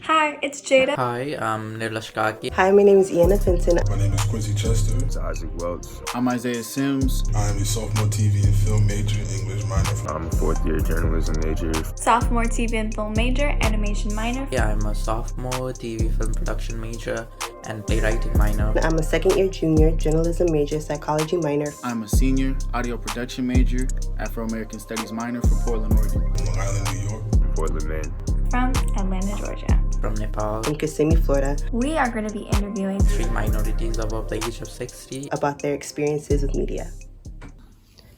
Hi, it's Jada. Hi, I'm Nirlash. Hi, my name is Ianna Fenton. My name is Quincy Chester. It's Isaac Welch. I'm Isaiah Sims. I am a sophomore TV and film major, English minor. I'm a fourth-year journalism major. Sophomore TV and film major, animation minor. Yeah, I'm a sophomore TV film production major and playwriting minor. I'm a second-year junior, journalism major, psychology minor. I'm a senior audio production major, Afro-American Studies minor from Portland, Oregon. Long Island, New York. Portland, Maine. From Atlanta, Georgia. From Nepal. In Kissimmee, Florida. We are going to be interviewing 3 minorities above the age of 60. About their experiences with media.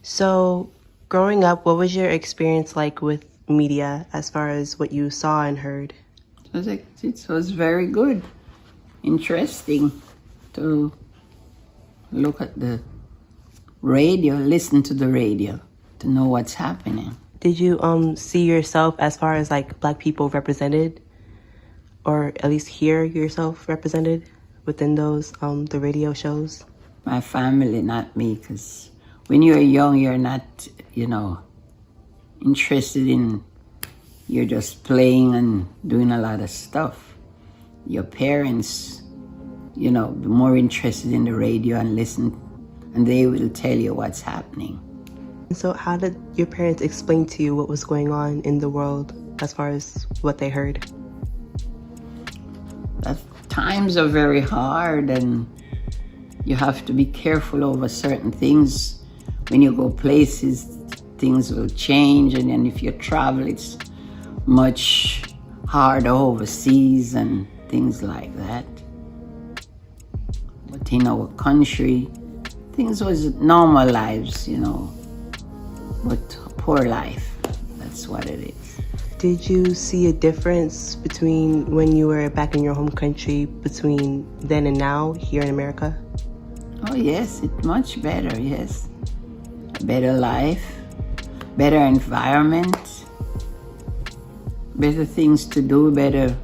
So, growing up, what was your experience like with media as far as what you saw and heard? It was very good. Interesting to look at the radio, listen to the radio, to know what's happening. Did you see yourself as far as like Black people represented, or at least hear yourself represented within those the radio shows? My family, not me, because when you're young, you're not, interested in, you're just playing and doing a lot of stuff. Your parents, be more interested in the radio and listen, and they will tell you what's happening. So how did your parents explain to you what was going on in the world as far as what they heard? Times are very hard and you have to be careful over certain things. When you go places, things will change, and then if you travel, it's much harder overseas and things like that. But in our country, things was normal lives, but poor life, that's what it is. Did you see a difference between when you were back in your home country between then and now here in America? Oh yes, it's much better, yes. A better life, better environment, better things to do, better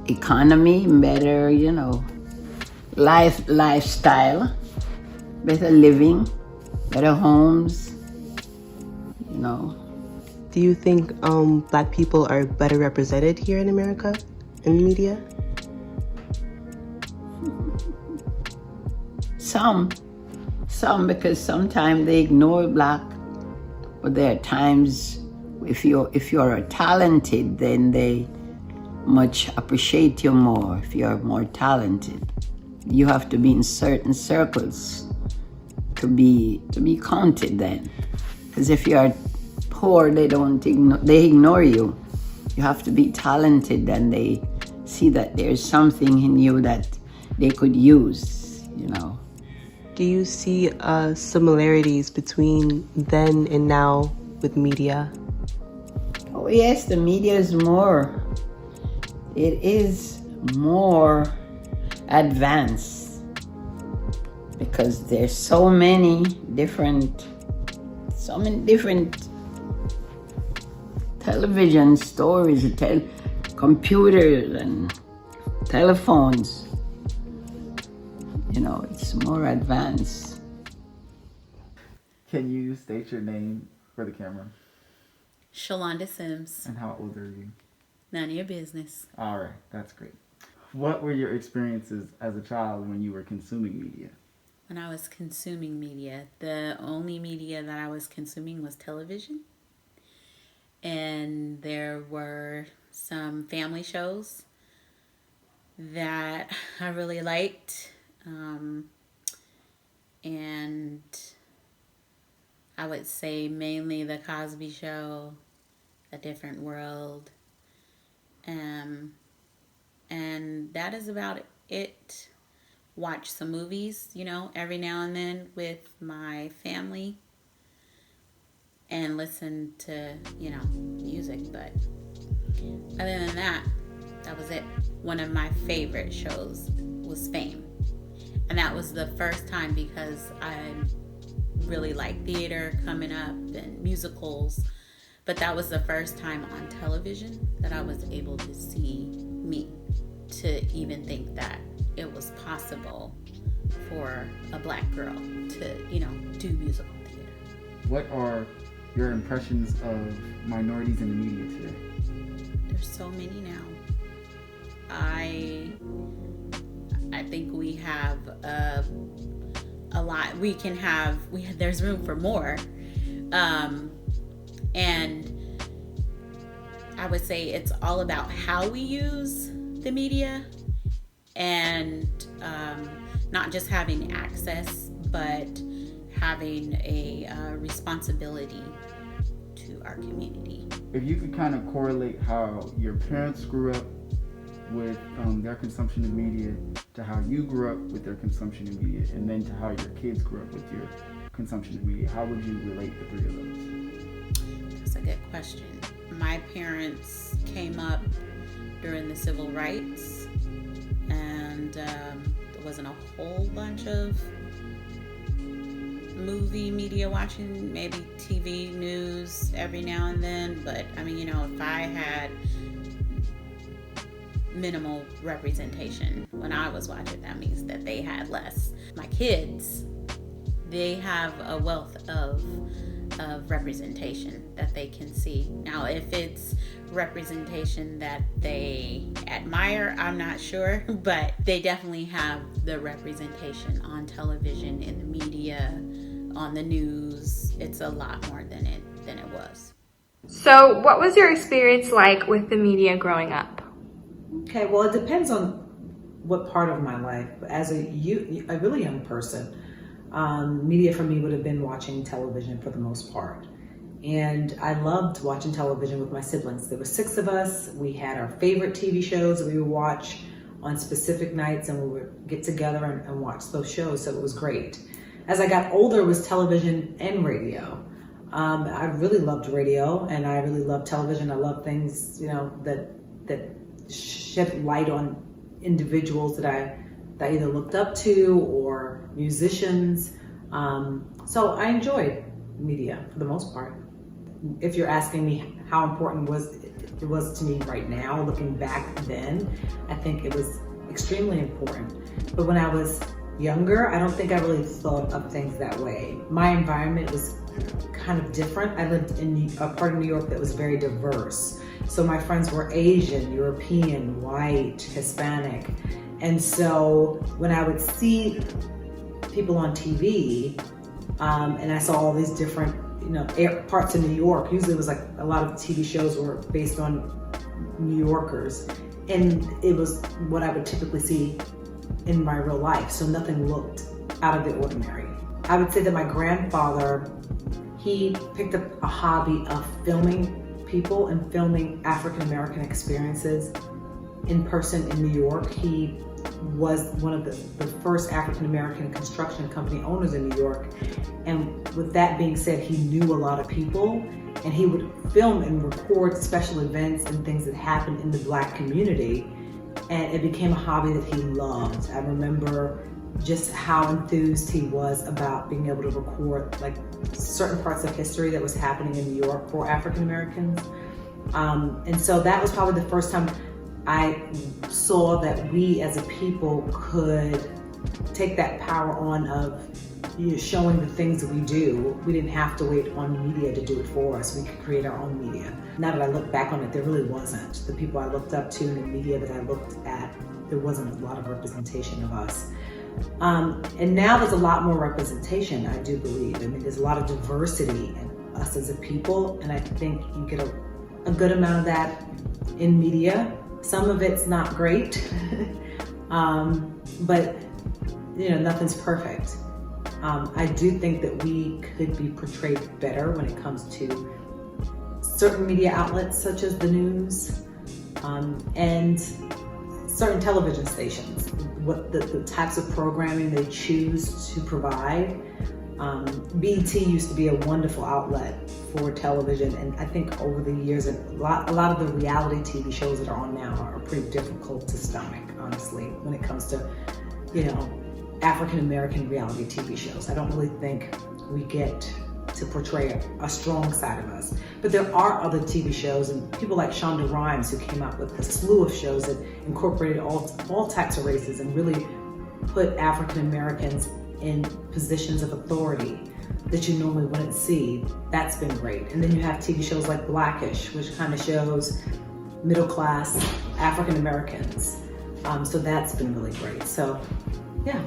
economy, better, lifestyle, better living, better homes, Do you think Black people are better represented here in America in the media? Some because sometimes they ignore Black, but there are times if you're talented, then they much appreciate you more. If you're more talented, you have to be in certain circles to be counted then. Because if you are poor, they ignore you. You have to be talented, and they see that there's something in you that they could use, Do you see similarities between then and now with media? Oh yes, the media is more. It is more advanced because there's so many different television stories, computers and telephones. It's more advanced. Can you state your name for the camera? Shalonda Sims. And how old are you? None of your business. All right, that's great. What were your experiences as a child when you were consuming media? When I was consuming media, the only media that I was consuming was television. And there were some family shows that I really liked. And I would say mainly The Cosby Show, A Different World. And that is about it. Watch some movies, every now and then with my family. And listen to, music. But other than that, that was it. One of my favorite shows was Fame. And that was the first time because I really liked theater coming up and musicals. But that was the first time on television that I was able to see me, to even think that it was possible for a Black girl to, do musical theater. What are your impressions of minorities in the media today? there's so many now. I think we have a lot. There's room for more. And I would say it's all about how we use the media, and not just having access, but having a responsibility to our community. If you could kind of correlate how your parents grew up with their consumption of media to how you grew up with their consumption of media, and then to how your kids grew up with your consumption of media, how would you relate the three of those? That's a good question. My parents came up during the civil rights, and there wasn't a whole bunch of movie media watching, maybe TV news every now and then, but I mean, if I had minimal representation when I was watching, that means that they had less. My kids, they have a wealth of representation that they can see. Now, if it's representation that they admire, I'm not sure, but they definitely have the representation on television, in the media, on the news. It's a lot more than it was. So, what was your experience like with the media growing up? Okay, well, it depends on what part of my life. As a really young person, media for me would have been watching television for the most part. And I loved watching television with my siblings. There were 6 of us. We had our favorite TV shows that we would watch on specific nights, and we would get together and watch those shows, so it was great. As I got older, it was television and radio. I really loved radio, and I really loved television. I love things, that shed light on individuals that I either looked up to or musicians. So I enjoyed media for the most part. If you're asking me how important it was to me right now, looking back then, I think it was extremely important. But when I was younger, I don't think I really thought of things that way. My environment was kind of different. I lived in a part of New York that was very diverse. So my friends were Asian, European, white, Hispanic. And so when I would see people on TV, and I saw all these different, parts of New York, usually it was like a lot of TV shows were based on New Yorkers. And it was what I would typically see in my real life. So nothing looked out of the ordinary. I would say that my grandfather, he picked up a hobby of filming people and filming African American experiences in person in New York. He was one of the first African American construction company owners in New York. And with that being said, he knew a lot of people, and he would film and record special events and things that happened in the Black community. And it became a hobby that he loved. I remember just how enthused he was about being able to record like certain parts of history that was happening in New York for African Americans. And so that was probably the first time I saw that we as a people could take that power on of showing the things that we do. We didn't have to wait on media to do it for us. We could create our own media. Now that I look back on it, there really wasn't. The people I looked up to in the media that I looked at, there wasn't a lot of representation of us. And now there's a lot more representation, I do believe. I mean, there's a lot of diversity in us as a people, and I think you get a good amount of that in media. Some of it's not great, but nothing's perfect. I do think that we could be portrayed better when it comes to certain media outlets such as the news and certain television stations, what the types of programming they choose to provide. BET used to be a wonderful outlet for television, and I think over the years, a lot of the reality TV shows that are on now are pretty difficult to stomach, honestly, when it comes to, African American reality TV shows. I don't really think we get to portray a strong side of us. But there are other TV shows, and people like Shonda Rhimes, who came out with a slew of shows that incorporated all types of races and really put African Americans in positions of authority that you normally wouldn't see. That's been great. And then you have TV shows like Blackish, which kind of shows middle class African Americans. So that's been really great. So yeah.